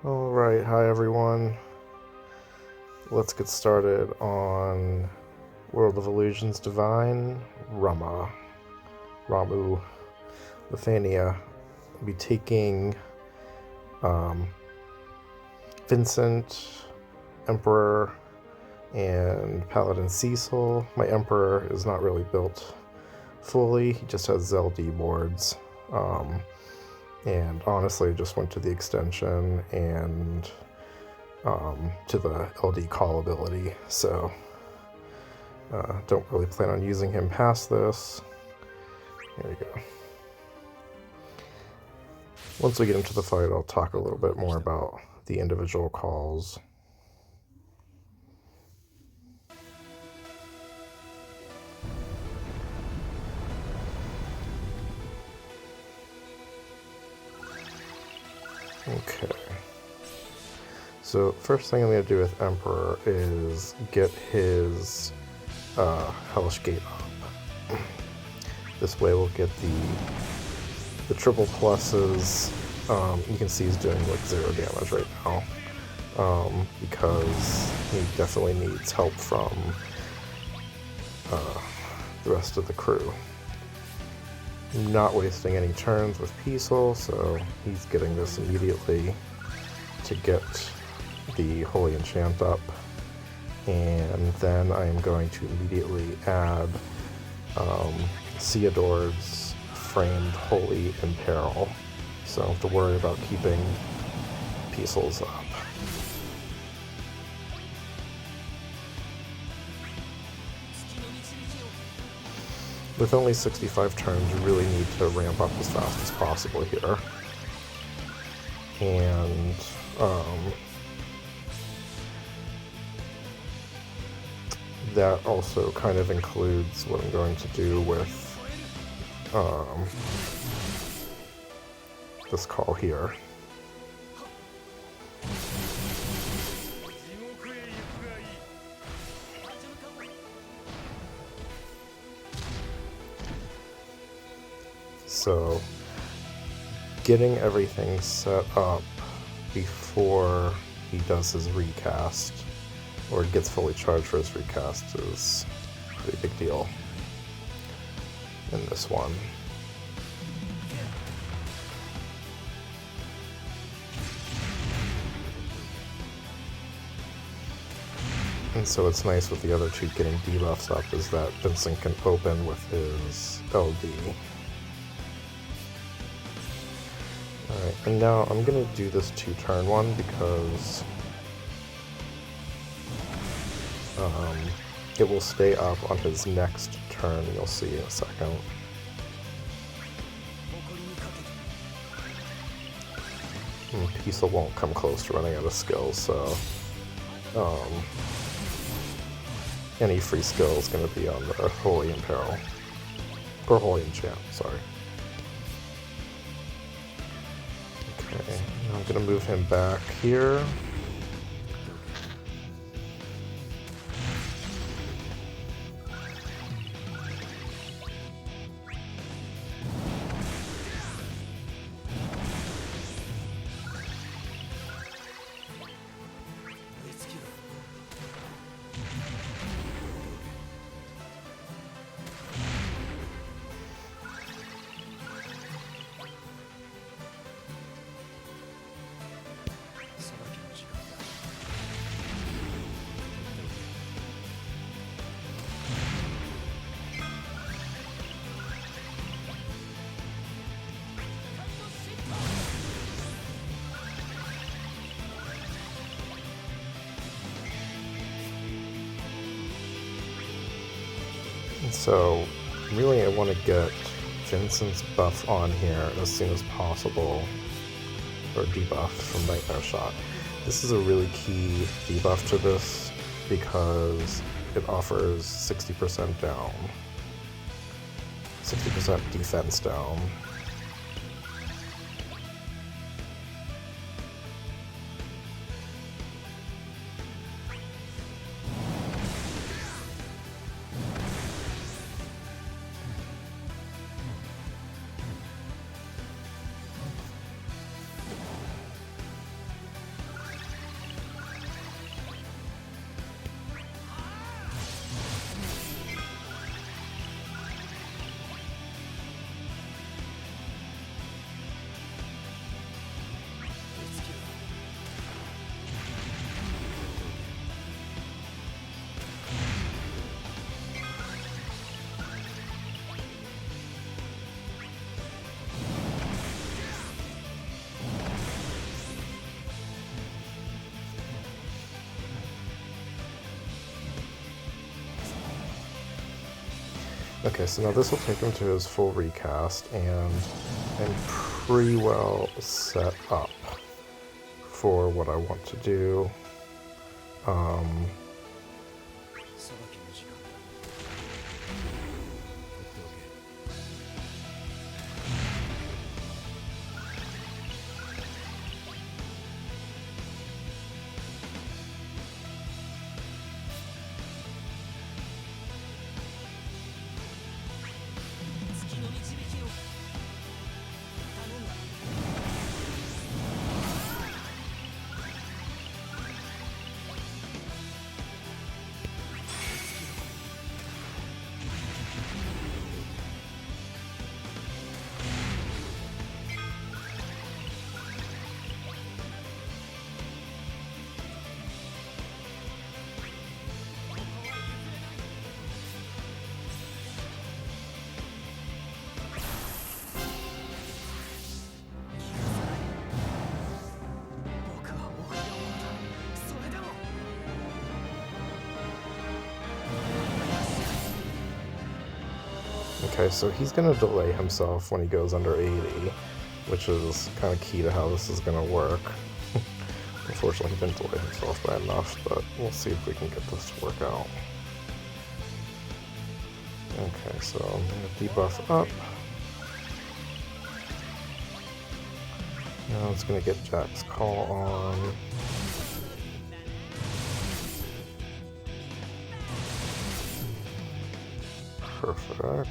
Alright, hi everyone. Let's get started on World of Illusions Divine, Ramuh, Lufenia. I'll be taking Vincent, Emperor, and Paladin Cecil. My Emperor is not really built fully, he just has ZLD boards. And honestly, I just went to the extension and to the LD call ability, so don't really plan on using him past this. Here we go. Once we get into the fight, I'll talk a little bit more about the individual calls. Okay. So first thing I'm going to do with Emperor is get his Hellish Gate up. This way we'll get the triple pluses. You can see he's doing like 0 damage right now, because he definitely needs help from the rest of the crew. I'm not wasting any turns with Pecil, so he's getting this immediately to get the Holy Enchant up, and then I am going to immediately add Ceodore's framed Holy Imperil, so I don't have to worry about keeping Pecil's up. With only 65 turns, you really need to ramp up as fast as possible here. And that also kind of includes what I'm going to do with this call here. So, getting everything set up before he does his recast, or gets fully charged for his recast, is a pretty big deal in this one. And so what's nice with the other two getting debuffs up is that Vincent can open with his LD. Alright, and now I'm going to do this 2-turn one because it will stay up on his next turn, you'll see in a second. And Pecil won't come close to running out of skills, so any free skill is going to be on the Holy Imperil, or Holy Enchant, sorry. Okay, now I'm going to move him back here. So, really I want to get Vincent's buff on here as soon as possible, or debuff from Nightmare Shot. This is a really key debuff to this because it offers 60% down, 60% defense down. Okay, so now this will take him to his full recast, and I'm pretty well set up for what I want to do. Okay, so he's going to delay himself when he goes under 80, which is kind of key to how this is going to work. Unfortunately, he didn't delay himself by enough, but we'll see if we can get this to work out. Okay, so I'm going to debuff up. Now it's going to get Jack's call on. Perfect.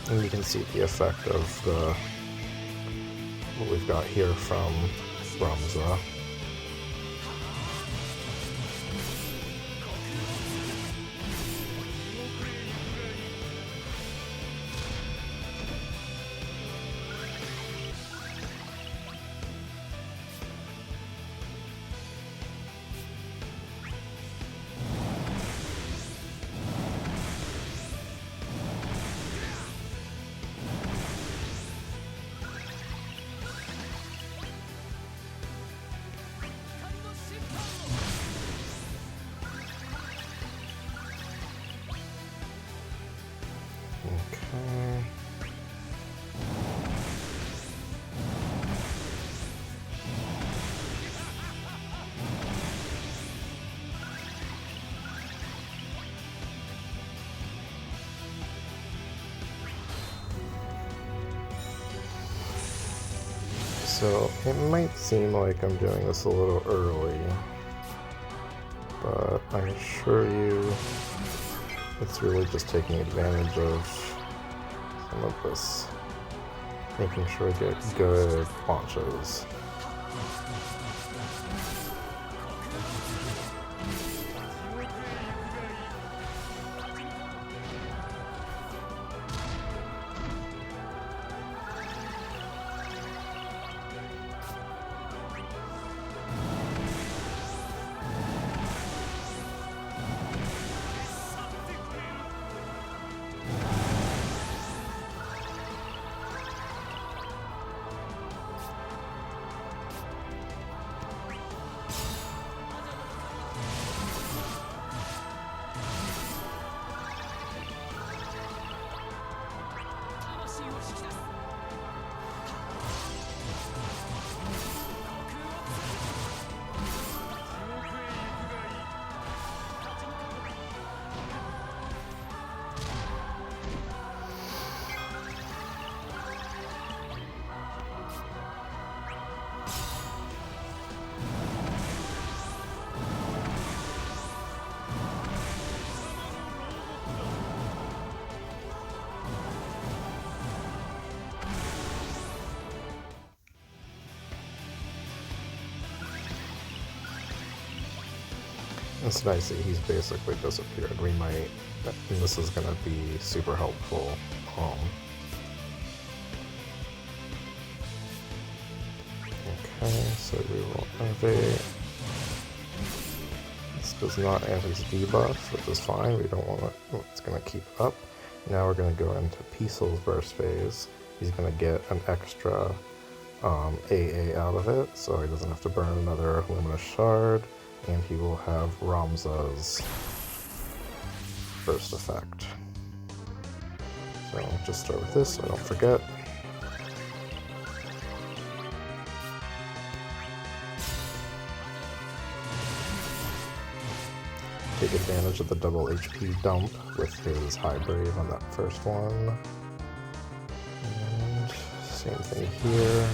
And you can see the effect of what we've got here from Ramuh. So it might seem like I'm doing this a little early, but I assure you it's really just taking advantage of some of this, making sure I get good launches. It's nice that he's basically disappeared. We might, and this is going to be super helpful. Okay, so we will innovate. This does not add his debuff, which is fine. We don't want it. It's going to keep up. Now we're going to go into Pecil's burst phase. He's going to get an extra AA out of it, so he doesn't have to burn another Luminous Shard, and he will have Ramza's burst effect. So just start with this so I don't forget. Take advantage of the double HP dump with his High Brave on that first one. And same thing here.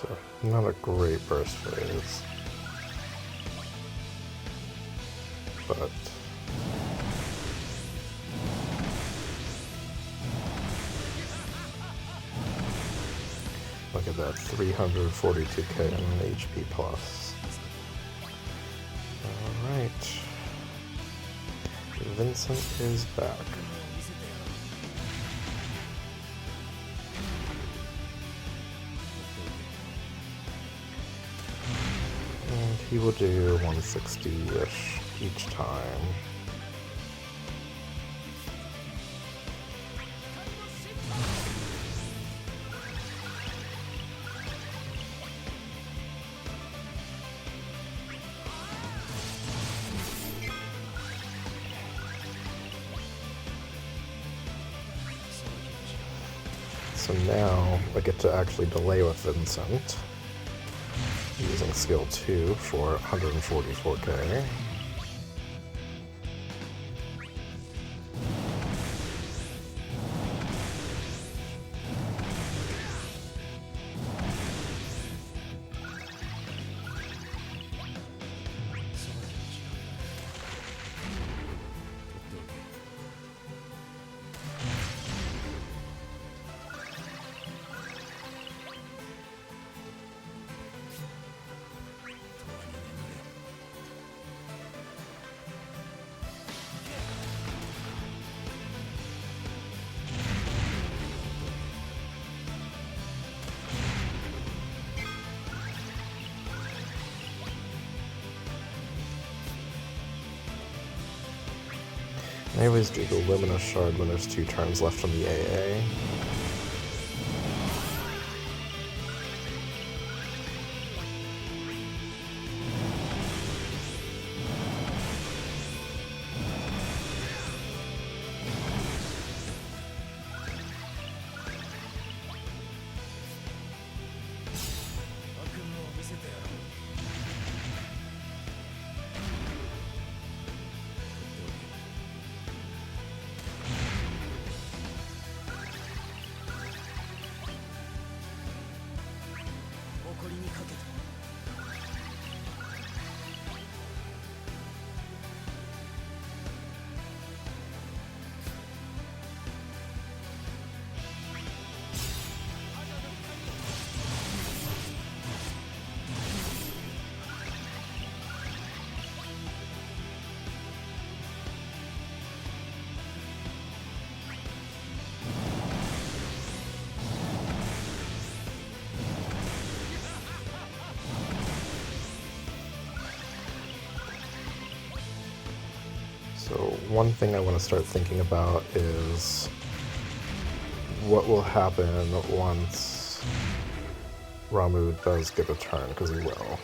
So, not a great burst phase, but look at that, 342k and HP plus. Alright, Vincent is back. He will do 160-ish each time. So now I get to actually delay with Vincent, using skill 2 for 144k. I always do the Luminous Shard when there's 2 turns left on the AA. So one thing I want to start thinking about is what will happen once Ramuh does get a turn, because he will.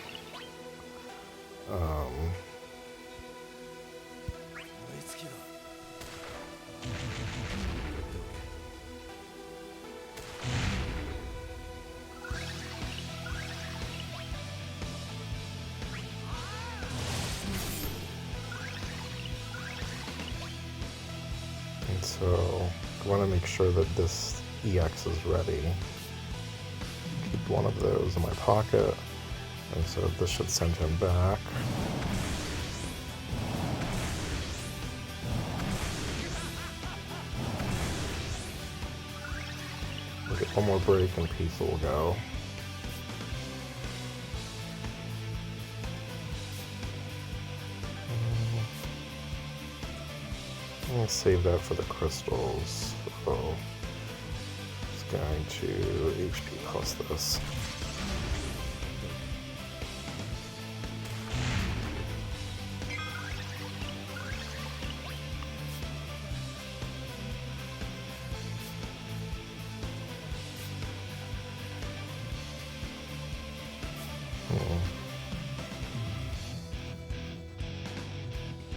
So I want to make sure that this EX is ready. Keep one of those in my pocket, and so this should send him back. We'll get one more break and Pecil will go. I'll save that for the crystals. So it's going to HP plus this.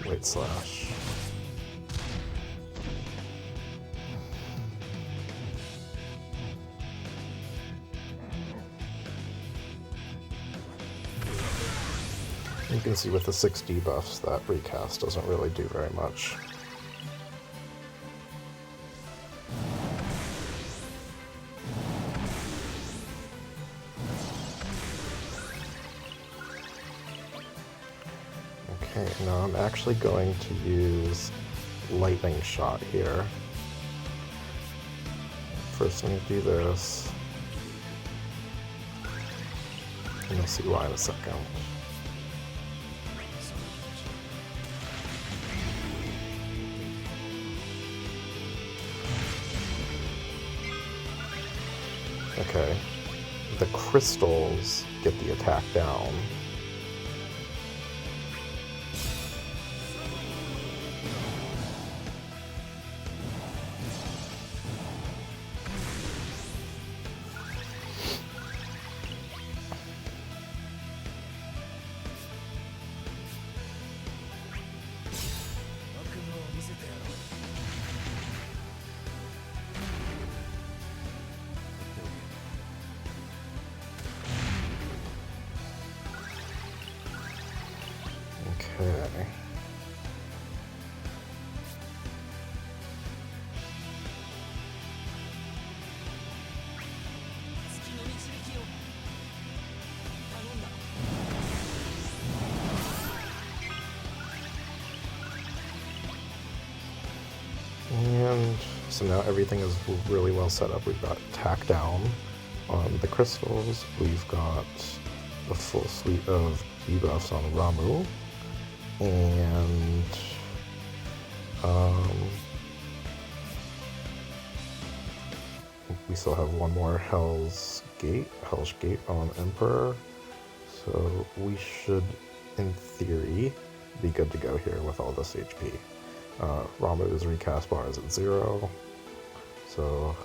Wait, slash. You can see with the 6 debuffs that recast doesn't really do very much. Okay, now I'm actually going to use lightning shot here. First I'm going to do this, and you'll see why in a second. Okay, the crystals get the attack down. Okay. And so now everything is really well set up. We've got attack down on the crystals. We've got a full suite of debuffs on Ramuh. And we still have one more Hellish Gate on Emperor, so we should, in theory, be good to go here with all this HP. Ramuh's recast bar is at 0, so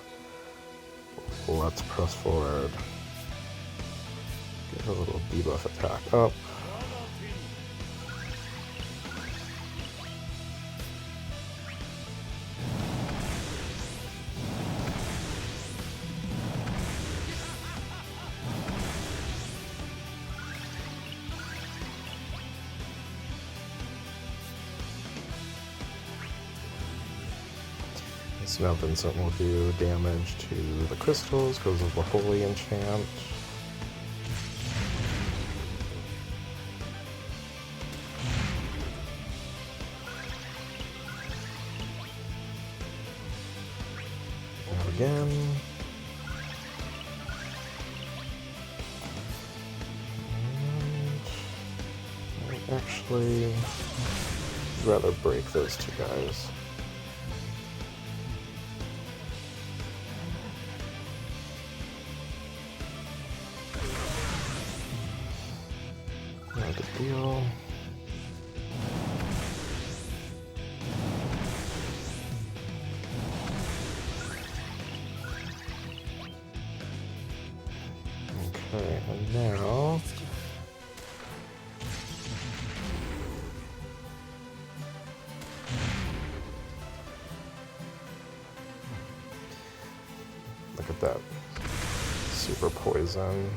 let's press forward. Get a little debuff attack up. So now Vincent will do damage to the crystals because of the Holy enchant. Now again. And I actually rather break those two guys. Not a deal. Okay, and now look at that super poison.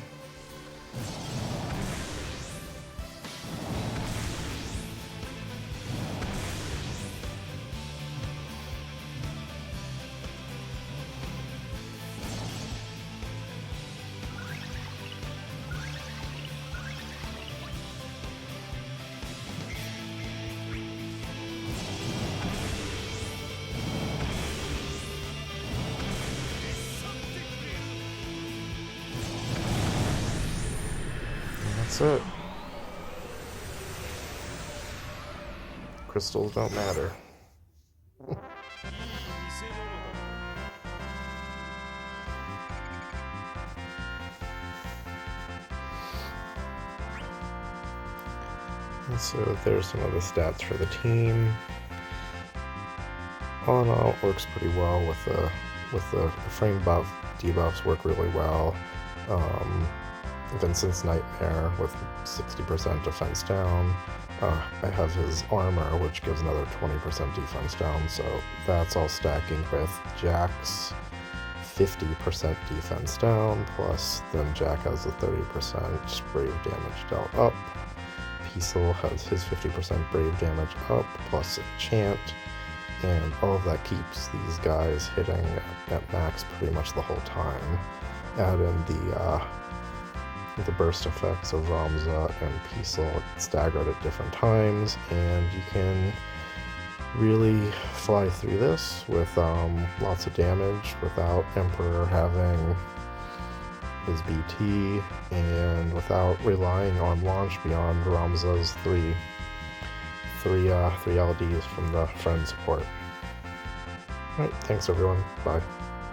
That's it. Crystals don't matter. And so there's some of the stats for the team. All in all, it works pretty well with the frame buff. Debuffs work really well. Vincent's Nightmare with 60% defense down. I have his armor, which gives another 20% defense down, so that's all stacking with Jack's 50% defense down, plus then Jack has a 30% brave damage dealt up. Pecil has his 50% brave damage up, plus enchant, and all of that keeps these guys hitting at max pretty much the whole time. Add in the burst effects of Ramuh and Pecil staggered at different times, and you can really fly through this with lots of damage without Emperor having his BT, and without relying on launch beyond Ramuh's three LDs from the friend support. Alright, thanks everyone, bye.